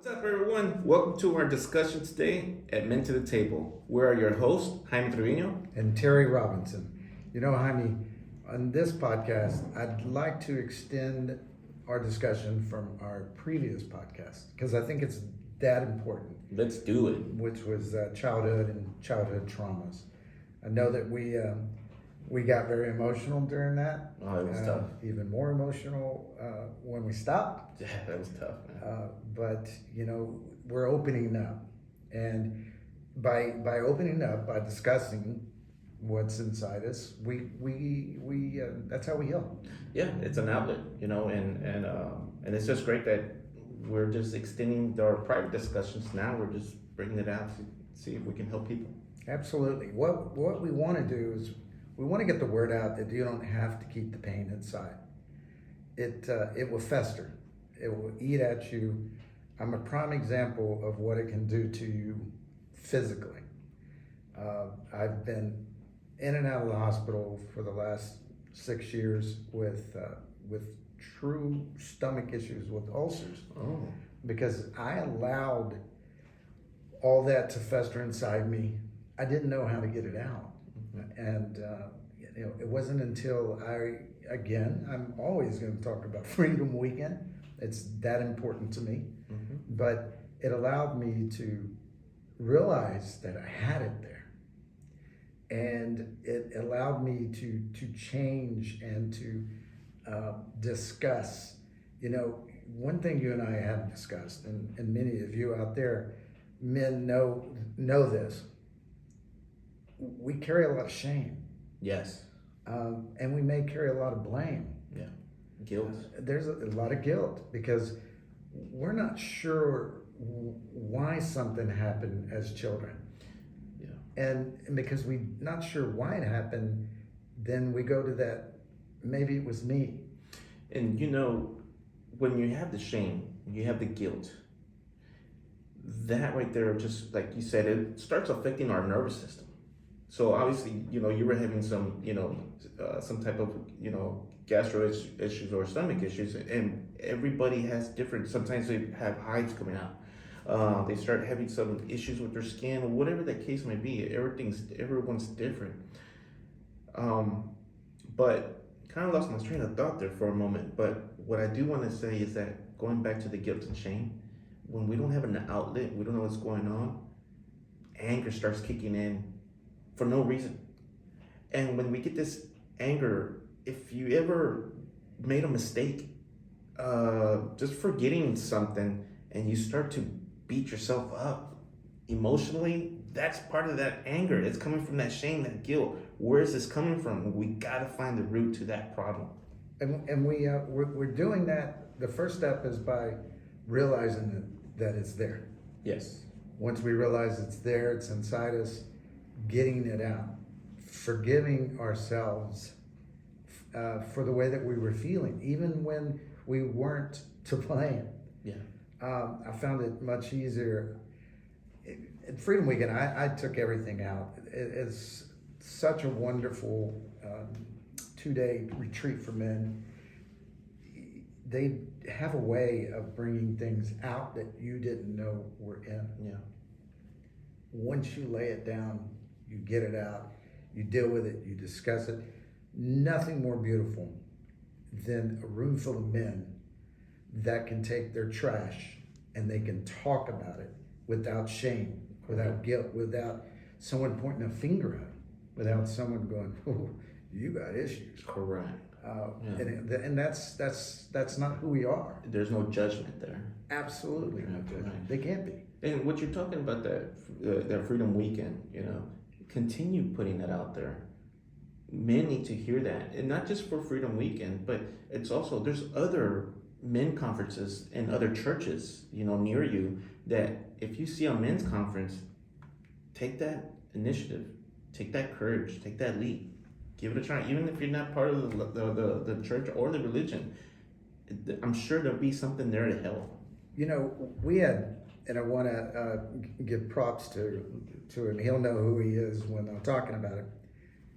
What's up, everyone? Welcome to our discussion today at Men to the Table. We're your hosts, Jaime Trevino. And Terry Robinson. You know, Jaime, on this podcast, I'd like to extend our discussion from our previous podcast because I think it's that important, Let's do it. which was childhood and childhood traumas. I know that we got very emotional during that. Oh, it was tough. Even more emotional when we stopped. Yeah, that was tough, man. But you know, we're opening up, and by opening up, by discussing what's inside us, we that's how we heal. Yeah, it's an outlet, and it's just great that we're just extending our private discussions now. We're just bringing it out to see if we can help people. Absolutely. What we want to do is we want to get the word out that you don't have to keep the pain inside. It will fester. It will eat at you. I'm a prime example of what it can do to you physically. I've been in and out of the hospital for the last 6 years with true stomach issues, with ulcers, Oh, because I allowed all that to fester inside me. I didn't know how to get it out, and it wasn't until I'm always going to talk about Freedom Weekend. It's that important to me. But it allowed me to realize that I had it there, and it allowed me to change and to discuss. You know, one thing you and I have discussed, and many of you out there, men know this. We carry a lot of shame, yes. and we may carry a lot of blame. Yeah. Guilt. There's a lot of guilt because we're not sure why something happened as children. Yeah. And because we're not sure why it happened, then we go to that, maybe it was me. And when you have the shame, you have the guilt, that right there, just like you said, it starts affecting our nervous system. So obviously, you were having some, some type of, gastro issues or stomach issues, and everybody has different. Sometimes they have hives coming out. They start having some issues with their skin, or whatever the case may be. Everyone's different. But kind of lost my train of thought there for a moment. But what I do want to say is that going back to the guilt and shame, when we don't have an outlet, we don't know what's going on, anger starts kicking in for no reason. And when we get this anger, if you ever made a mistake, just forgetting something, and you start to beat yourself up emotionally, that's part of that anger. It's coming from that shame, that guilt. Where is this coming from? We got to find the root to that problem. And we're doing that. The first step is by realizing that it's there. Yes. Once we realize it's there, it's inside us, getting it out, forgiving ourselves for the way that we were feeling, even when we weren't to blame. Yeah. I found it much easier. At Freedom Weekend, I took everything out. It's such a wonderful 2-day retreat for men. They have a way of bringing things out that you didn't know were in. Yeah. Once you lay it down, you get it out, you deal with it, you discuss it. Nothing more beautiful than a room full of men that can take their trash and they can talk about it without shame, without guilt, without someone pointing a finger at them, without someone going, "Oh, you got issues." Correct. And that's not who we are. There's no judgment there. Absolutely no judgment. Right. They can't be. And what you're talking about, that Freedom Weekend, continue putting that out there. Men need to hear that, and not just for Freedom Weekend, but it's also, there's other men conferences in other churches, near you, that if you see a men's conference, take that initiative, take that courage, take that leap, give it a try. Even if you're not part of the church or the religion, I'm sure there'll be something there to help. We had, and I want to give props to him. He'll know who he is when I'm talking about it.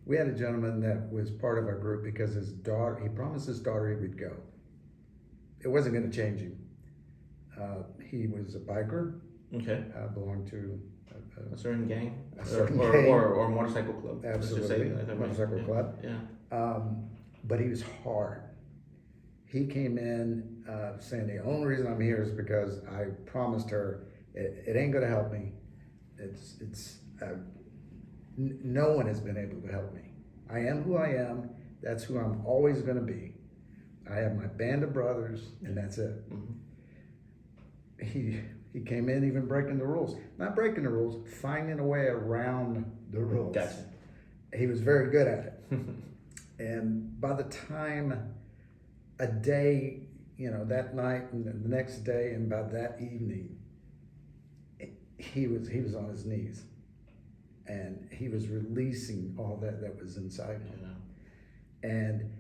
We had a gentleman that was part of our group because he promised his daughter he would go. It wasn't going to change him. He was a biker, Okay. belonged to A certain gang? a certain or, gang. or motorcycle club. Let's just say Absolutely, that, right? motorcycle Yeah. club. Yeah. But he was hard. He came in saying the only reason I'm here is because I promised her it ain't gonna help me. No one has been able to help me. I am who I am. That's who I'm always gonna be. I have my band of brothers, and that's it. He came in even breaking the rules. Not breaking the rules, finding a way around the rules. Gotcha. He was very good at it. And by the time a day, that night and the next day and by that evening, he was on his knees. And he was releasing all that was inside him. Yeah. And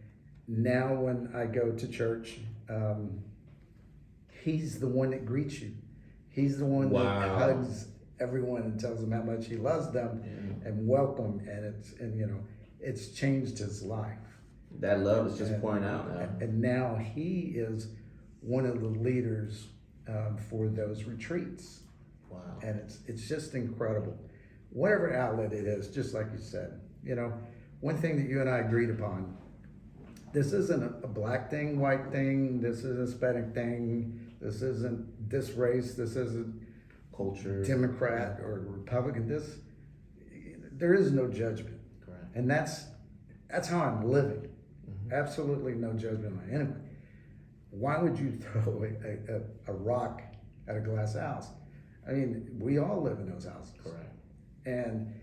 now when I go to church, he's the one that greets you. He's the one that hugs everyone and tells them how much he loves them and welcome. And it's changed his life. That love is just pouring out now. And now he is one of the leaders for those retreats. Wow. And it's just incredible. Whatever outlet it is, just like you said, one thing that you and I agreed upon, this isn't a black thing, white thing, this is a Hispanic thing, this isn't this race, this isn't culture, Democrat or Republican. There is no judgment. Correct. And that's how I'm living. Absolutely no judgment on anyone. Why would you throw a rock at a glass house? I mean, we all live in those houses. Correct. And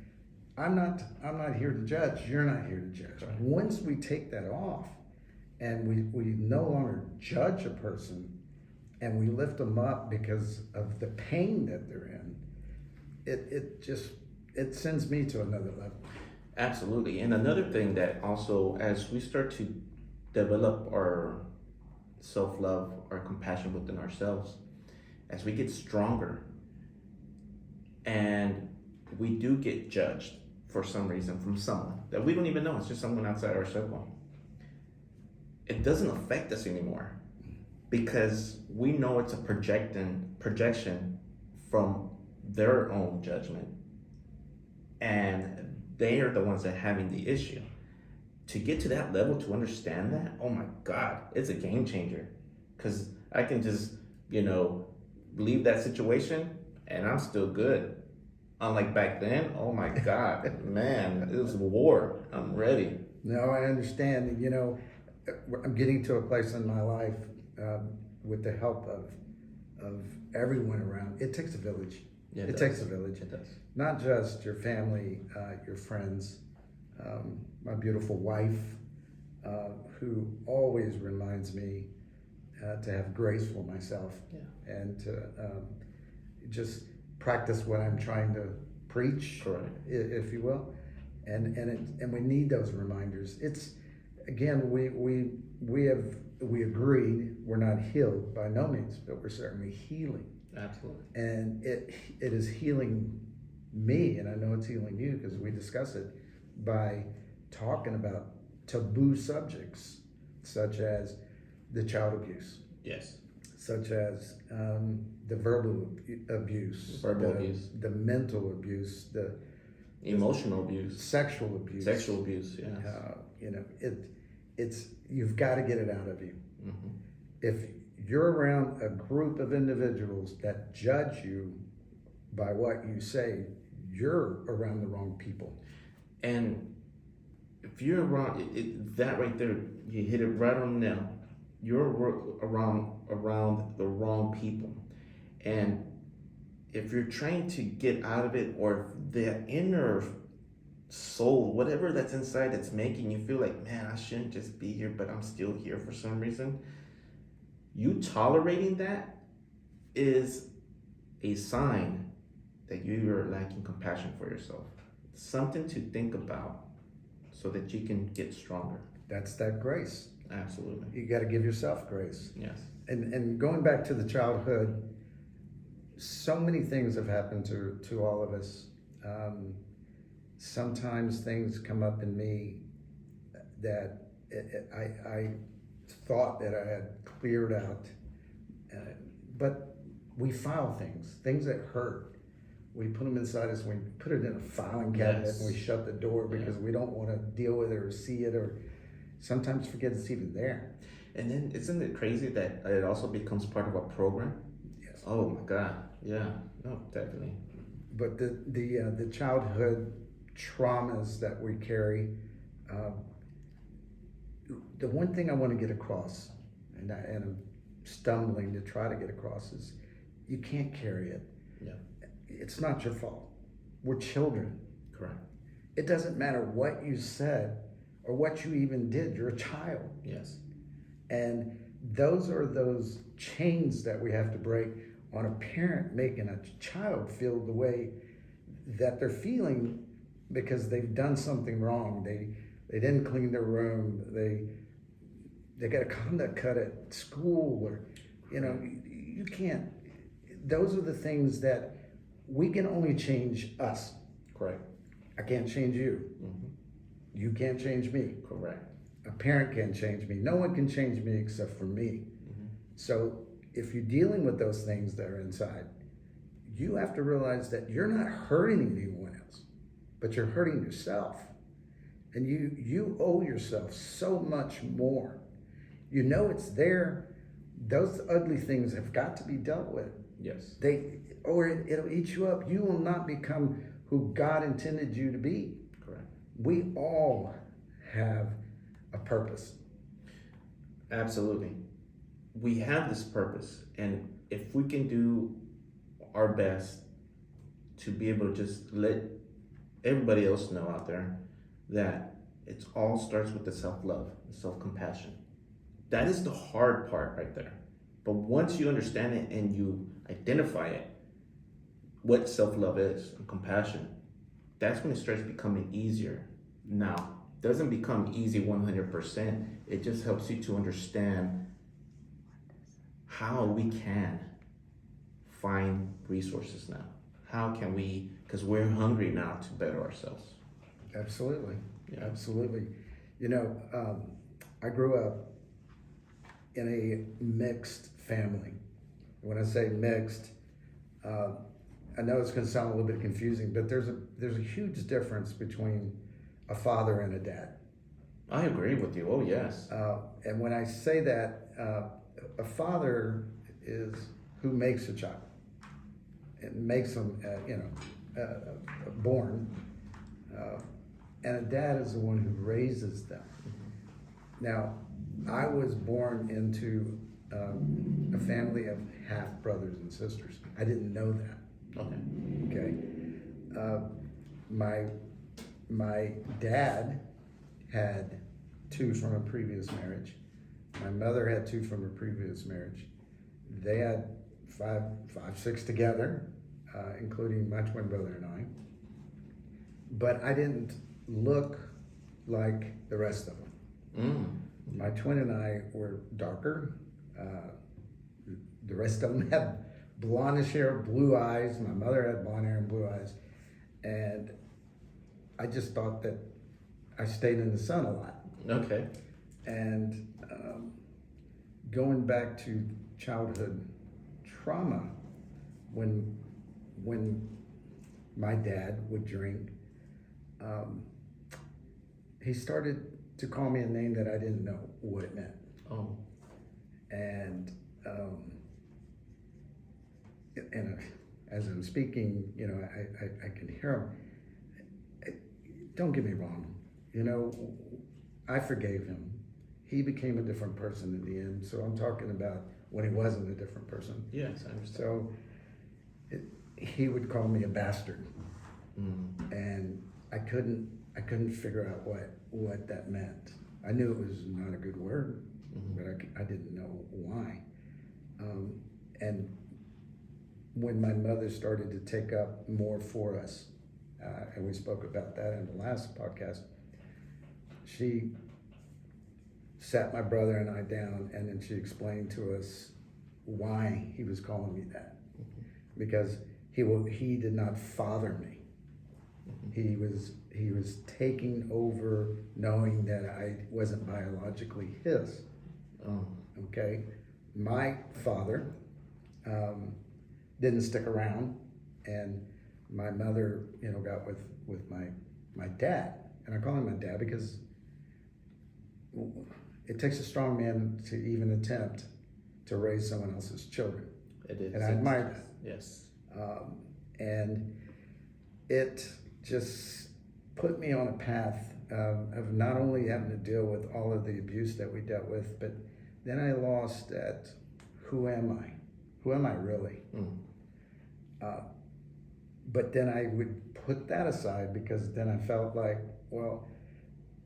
I'm not here to judge. You're not here to judge. Correct. Once we take that off and we no longer judge a person and we lift them up because of the pain that they're in, it sends me to another level. Absolutely. And another thing that also, as we start to develop our self-love, our compassion within ourselves, as we get stronger and we do get judged for some reason from someone that we don't even know, it's just someone outside our circle, it doesn't affect us anymore because we know it's a projection from their own judgment, and they are the ones that are having the issue. To get to that level, to understand that, oh my God, it's a game changer. Because I can just, leave that situation and I'm still good. Unlike back then, oh my God, man, it was a war. I'm ready. No, I understand. I'm getting to a place in my life with the help of everyone around. It takes a village. Yeah, it takes a village. It does. Not just your family, your friends, my beautiful wife, who always reminds me to have grace for myself and to just practice what I'm trying to preach, Correct. If you will, and we need those reminders. It's again we agreed we're not healed by no means, but we're certainly healing. Absolutely. And it is healing me, and I know it's healing you because we discuss it by talking about taboo subjects such as the child abuse, Yes. such as the verbal abuse, the mental abuse, the Emotional abuse, sexual abuse, yeah. It's you've got to get it out of you. Mm-hmm. If you're around a group of individuals that judge you by what you say, you're around the wrong people. And if you're around that right there, you hit it right on the nail. You're around the wrong people. And if you're trying to get out of it, or if the inner soul, whatever that's inside that's making you feel like, man, I shouldn't just be here, but I'm still here for some reason, you tolerating that is a sign that you are lacking compassion for yourself. Something to think about so that you can get stronger. That's that grace. Absolutely. You got to give yourself grace. Yes. And going back to the childhood, so many things have happened to all of us. Sometimes things come up in me that I thought that I had cleared out, but we file things that hurt. We put them inside us. We put it in a filing cabinet Yes. and we shut the door because we don't want to deal with it or see it, or sometimes forget it's even there. And then isn't it crazy that it also becomes part of a program? Yes. Oh my God. Yeah. No, definitely. But the childhood traumas that we carry, the one thing I want to get across, and I'm stumbling to try to get across, is you can't carry it. Yeah. It's not your fault. We're children. Correct. It doesn't matter what you said or what you even did. You're a child. Yes. And those are those chains that we have to break on a parent making a child feel the way that they're feeling because they've done something wrong. They didn't clean their room. They got a conduct cut at school, or you can't. Those are the things that we can only change us. Correct. I can't change you. Mm-hmm. You can't change me. Correct. A parent can't change me. No one can change me except for me. Mm-hmm. So if you're dealing with those things that are inside, you have to realize that you're not hurting anyone else, but you're hurting yourself. And you owe yourself so much more. You know it's there. Those ugly things have got to be dealt with. Yes. Or it'll eat you up. You will not become who God intended you to be. Correct. We all have a purpose. Absolutely. We have this purpose, and if we can do our best to be able to just let everybody else know out there that it all starts with the self-love, the self-compassion. That is the hard part right there. But once you understand it and you identify it, what self-love is and compassion, that's when it starts becoming easier. Now, it doesn't become easy 100%. It just helps you to understand how we can find resources now. How can we, because we're hungry now to better ourselves. Absolutely. Yeah. Absolutely. I grew up in a mixed family. When I say mixed, I know it's going to sound a little bit confusing, but there's a huge difference between a father and a dad. I agree with you. Oh, yes. And when I say that, a father is who makes a child. It makes them, born. And a dad is the one who raises them. Now, I was born into a family of half brothers and sisters. I didn't know that. Okay. Okay. My dad had 2 from a previous marriage. My mother had 2 from a previous marriage. They had 6 together, including my twin brother and I. But I didn't look like the rest of them. My twin and I were darker. The rest of them had blondish hair, blue eyes. My mother had blonde hair and blue eyes. And I just thought that I stayed in the sun a lot. Okay. And going back to childhood trauma, when my dad would drink, he started to call me a name that I didn't know what it meant. Oh. And as I'm speaking, I can hear him. Don't get me wrong, I forgave him. He became a different person in the end. So I'm talking about when he wasn't a different person. Yes, I understand. So he would call me a bastard, and I couldn't figure out what that meant. I knew it was not a good word, but I didn't know why. And when my mother started to take up more for us, and we spoke about that in the last podcast, she sat my brother and I down, and then she explained to us why he was calling me that. Because he did not father me. He was taking over, knowing that I wasn't biologically his. Oh. Okay, my father didn't stick around, and my mother, got with my dad, and I call him my dad because it takes a strong man to even attempt to raise someone else's children, It is. and I admire that. Yes. And it just put me on a path of not only having to deal with all of the abuse that we dealt with, but then I lost at who am I? Who am I really? But then I would put that aside because then I felt like, well,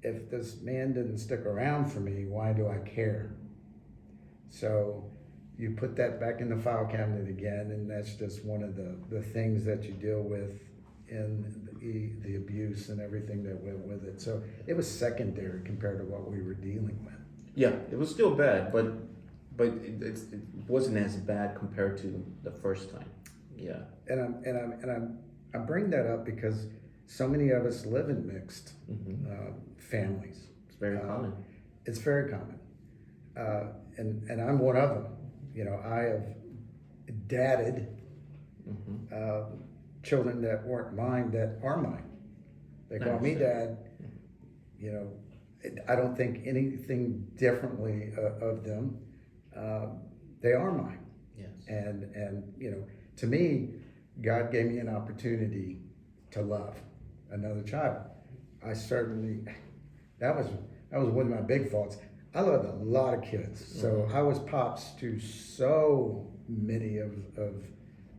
if this man didn't stick around for me, why do I care? So you put that back in the file cabinet again, and that's just one of the things that you deal with in the abuse and everything that went with it. So it was secondary compared to what we were dealing with. Yeah, it was still bad, but it wasn't as bad compared to the first time. Yeah. And I bring that up because so many of us live in mixed families. It's very common. It's very common, and I'm one of them. I have dadded children that weren't mine that are mine. They call me dad. I don't think anything differently of them. They are mine. Yes. And to me, God gave me an opportunity to love another child. I certainly, that was one of my big faults. I loved a lot of kids, so I was pops to so many of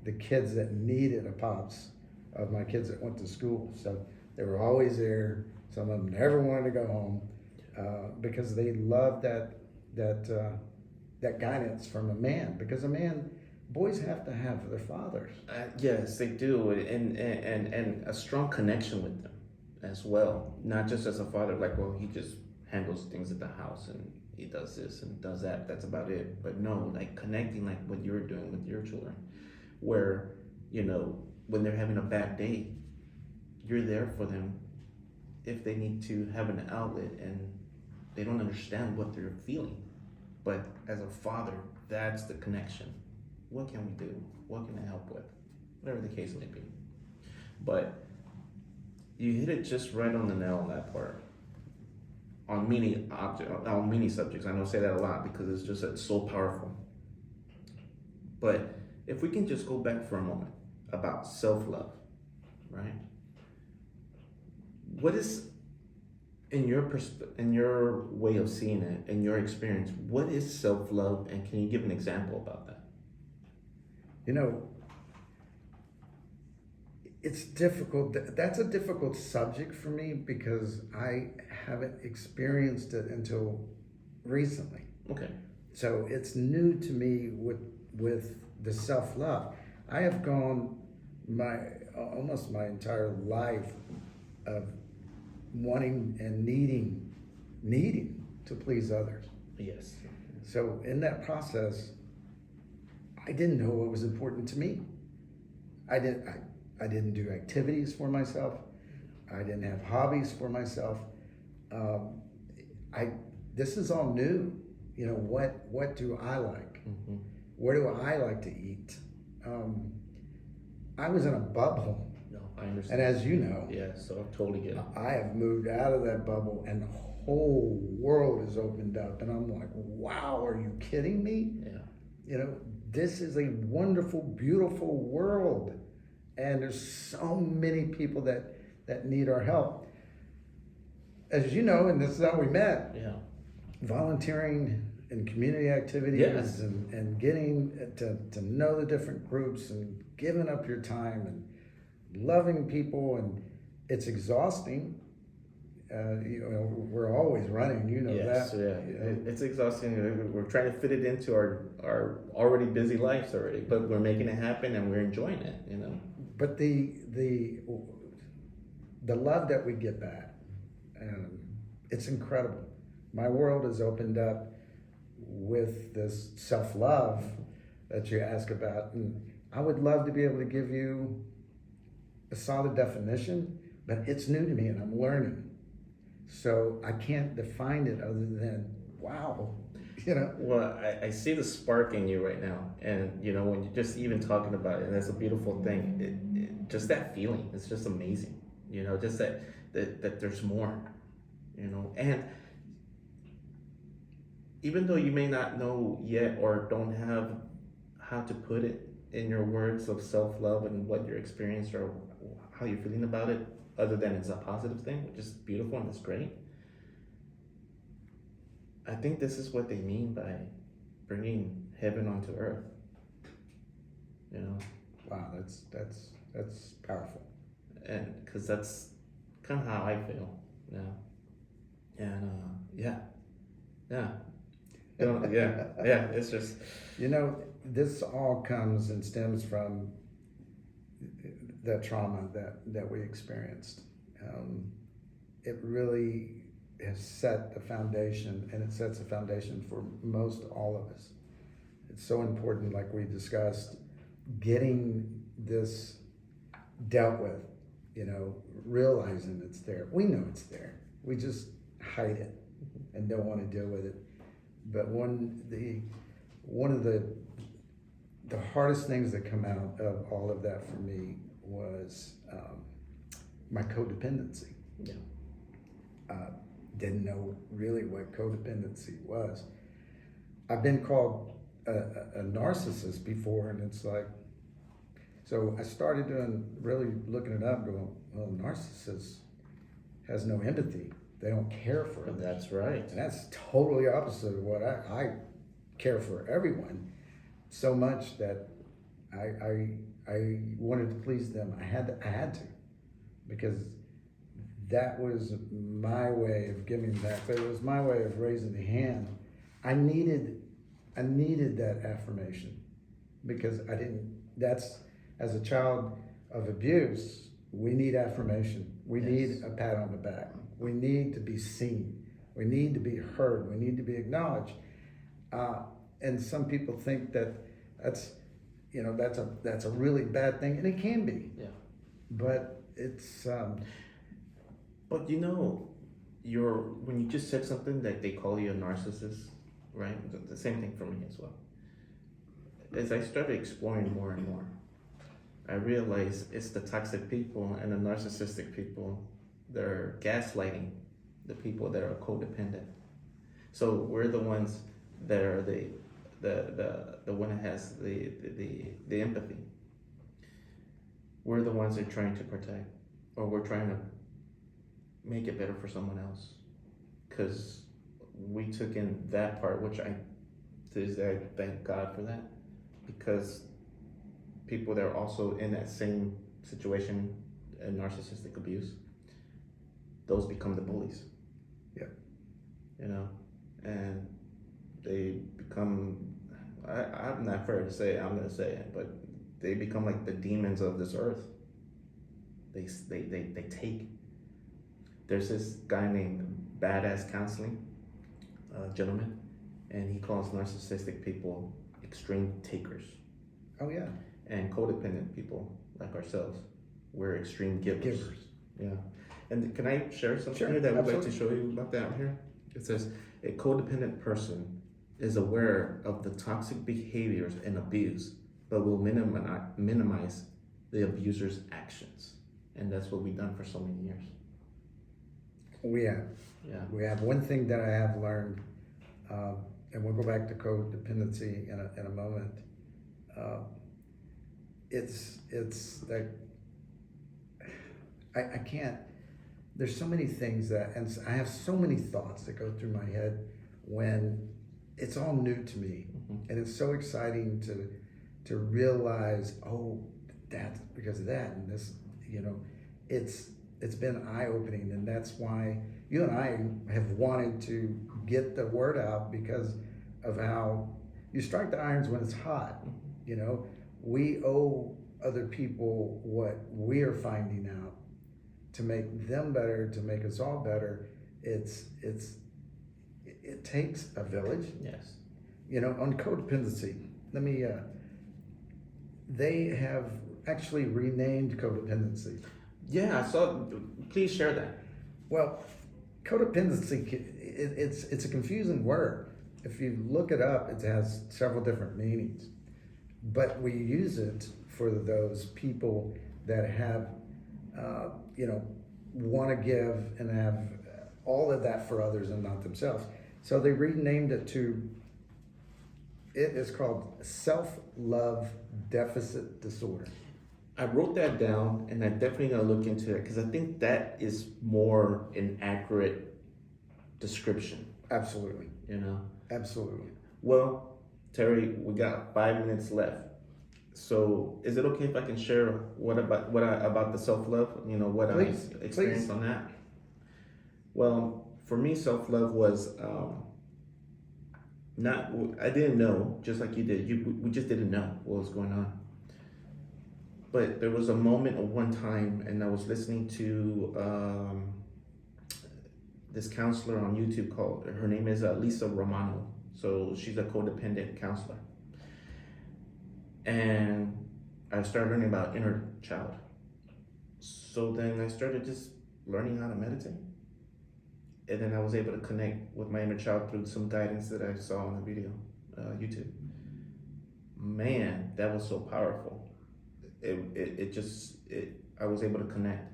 the kids that needed a pops, of my kids that went to school. So they were always there. Some of them never wanted to go home because they loved that guidance from a man. Because boys have to have their fathers. Yes, they do, and a strong connection with them as well. Not just as a father, like, well, he just handles things at the house and he does this and does that. That's about it. But no, like connecting, like what you're doing with your children, where when they're having a bad day, you're there for them if they need to have an outlet and they don't understand what they're feeling. But as a father, that's the connection. What can we do? What can I help with? Whatever the case may be. But you hit it just right on the nail on that part. On many subjects. I know I say that a lot because it's so powerful. But if we can just go back for a moment about self-love, right? What is, in your way of seeing it, in your experience, what is self-love, and can you give an example about that? It's difficult. That's a difficult subject for me because I haven't experienced it until recently. Okay. So it's new to me with the self-love. I have gone almost my entire life of wanting and needing to please others. Yes. So in that process, I didn't know what was important to me. I didn't do activities for myself. I didn't have hobbies for myself. This is all new. What do I like? Mm-hmm. Where do I like to eat? I was in a bubble. No, I understand. And as you know, yeah, so I totally get it. I have moved out of that bubble and the whole world has opened up. And I'm like, wow, are you kidding me? Yeah. This is a wonderful, beautiful world. And there's so many people that need our help. As you know, and this is how we met. Yeah. Volunteering in community activities, yes. and getting to know the different groups and giving up your time and loving people, and it's exhausting. We're always running, yes, that. Yeah, it's exhausting. We're trying to fit it into our already busy lives already, but we're making it happen and we're enjoying it, But the love that we get back, it's incredible. My world has opened up with this self-love that you ask about, and I would love to be able to give you a solid definition, but it's new to me and I'm learning. So I can't define it other than, wow, you know. Well, I see the spark in you right now, and when you're just even talking about it, and that's a beautiful thing. Just that feeling, it's just amazing. Just that there's more. And even though you may not know yet or don't have how to put it in your words of self-love and what your experience or how you're feeling about it, other than it's a positive thing, which is beautiful and it's great. I think this is what they mean by bringing heaven onto earth. Wow, that's powerful. And because that's kind of how I feel now. And yeah. Yeah. It's just This all comes and stems from the trauma that we experienced. It really has set the foundation, and it sets the foundation for most all of us. It's so important, like we discussed, getting this dealt with, realizing it's there. We know it's there. We just hide it and don't want to deal with it. But one of the hardest things that come out of all of that for me was my codependency. Yeah. Didn't know really what codependency was. I've been called a narcissist before, and it's like, so I started really looking it up, going, well, narcissist has no empathy. They don't care for others. That's right. And that's totally opposite of what I care for everyone so much that I wanted to please them. I had to, because that was my way of giving back. It was my way of raising the hand. I needed that affirmation, because as a child of abuse, we need affirmation. We need a pat on the back. We need to be seen. We need to be heard. We need to be acknowledged. And some people think that that's a really bad thing, and it can be. Yeah. But it's. But when you just said something that they call you a narcissist, right? The same thing for me as well. As I started exploring more and more, I realized it's the toxic people and the narcissistic people that are gaslighting the people that are codependent. So we're the ones that are the one that has the empathy. We're the ones that are trying to protect, or we're trying to make it better for someone else, because we took in that part, which I thank God for that, because people that are also in that same situation and narcissistic abuse, those become the bullies. Yeah. And they become, I'm not afraid to say it, I'm gonna say it, but they become like the demons of this earth. They take. There's this guy named Badass Counseling, gentleman, and he calls narcissistic people extreme takers. Oh yeah. And codependent people like ourselves, we're extreme givers. Yeah. And can I share something here that I would like to show you about that here? It says, a codependent person is aware of the toxic behaviors and abuse, but will minimize the abuser's actions. And that's what we've done for so many years. We have. Yeah. We have. One thing that I have learned, and we'll go back to codependency in a moment. It's like I can't. There's so many things and I have so many thoughts that go through my head when it's all new to me, and it's so exciting to realize, oh, that's because of that, and this, it's been eye-opening, and that's why you and I have wanted to get the word out, because of how you strike the irons when it's hot. We owe other people what we're finding out to make them better, to make us all better. It takes a village. Yes. On codependency, they have actually renamed codependency. Yeah, please share that. Well, codependency, it's a confusing word. if you look it up, it has several different meanings. But we use it for those people that have, want to give and have all of that for others and not themselves. So they renamed it to, it is called self-love deficit disorder. I wrote that down, and I'm definitely gonna look into it because I think that is more an accurate description. Absolutely. Absolutely. Well, Terry, we got 5 minutes left. So, is it okay if I can share about the self-love? What Please, I experienced please. on that. Well, for me, self-love was not. I didn't know, just like you did. We just didn't know what was going on. But there was a moment of one time, and I was listening to this counselor on YouTube her name is Lisa Romano. So she's a codependent counselor. And I started learning about inner child. So then I started just learning how to meditate. And then I was able to connect with my inner child through some guidance that I saw on the video, YouTube. Man, that was so powerful. I was able to connect.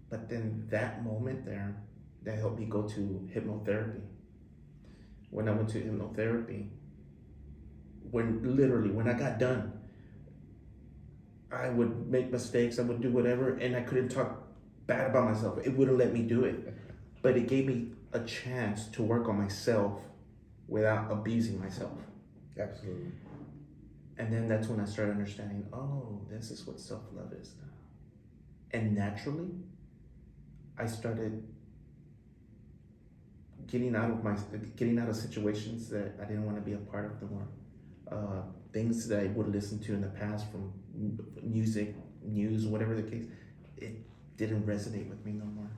But then that moment there, that helped me go to hypnotherapy. When I went to hypnotherapy, when I got done, I would make mistakes, I would do whatever, and I couldn't talk bad about myself. It wouldn't let me do it. But it gave me a chance to work on myself without abusing myself. Absolutely. And then that's when I started understanding, oh, this is what self-love is now. And naturally, I started getting out of situations that I didn't want to be a part of no more. Things that I would listen to in the past from music, news, whatever the case, it didn't resonate with me no more.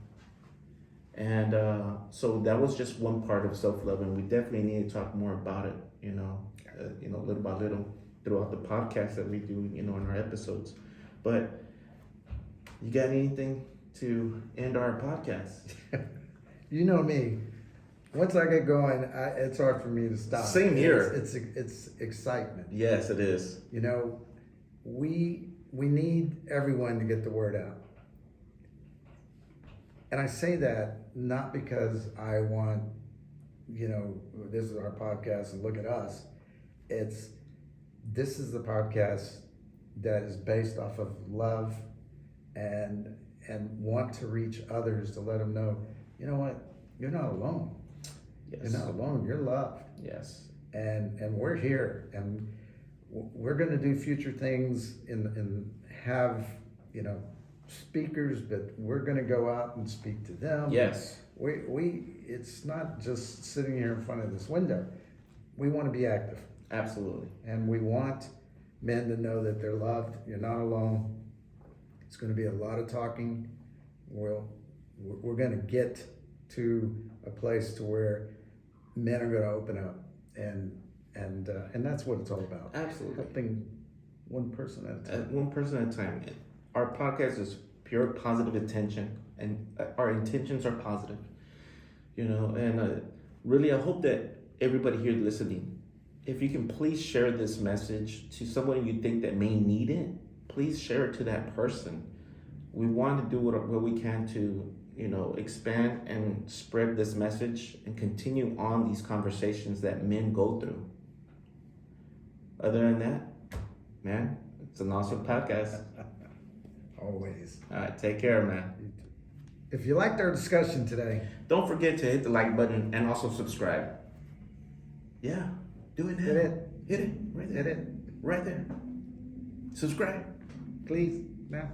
And so that was just one part of self-love, and we definitely need to talk more about it, little by little throughout the podcast that we do, in our episodes. But you got anything to end our podcast? You know me. Once I get going, it's hard for me to stop. Same here. It's excitement. Yes, it is. We need everyone to get the word out. And I say that not because I want, this is our podcast and look at us. This is the podcast that is based off of love and want to reach others to let them know, you know what, you're not alone. Yes. You're not alone. You're loved. Yes. And we're here, and we're going to do future things and have speakers, but we're going to go out and speak to them. Yes. It's not just sitting here in front of this window. We want to be active. Absolutely. And we want men to know that they're loved. You're not alone. It's going to be a lot of talking. We're going to get to a place to where men are going to open up, and that's what it's all about. Absolutely. Helping one person at a time. One person at a time. Our podcast is pure positive intention, and our intentions are positive. And really, I hope that everybody here listening, if you can please share this message to someone you think that may need it, please share it to that person. We want to do what we can to, expand and spread this message and continue on these conversations that men go through. Other than that, man, it's an awesome podcast. Always. All right, take care, man. If you liked our discussion today, don't forget to hit the like button and also subscribe. Yeah, do it now. hit it. Hit it right there. Hit it. Right there. Subscribe. Please, now.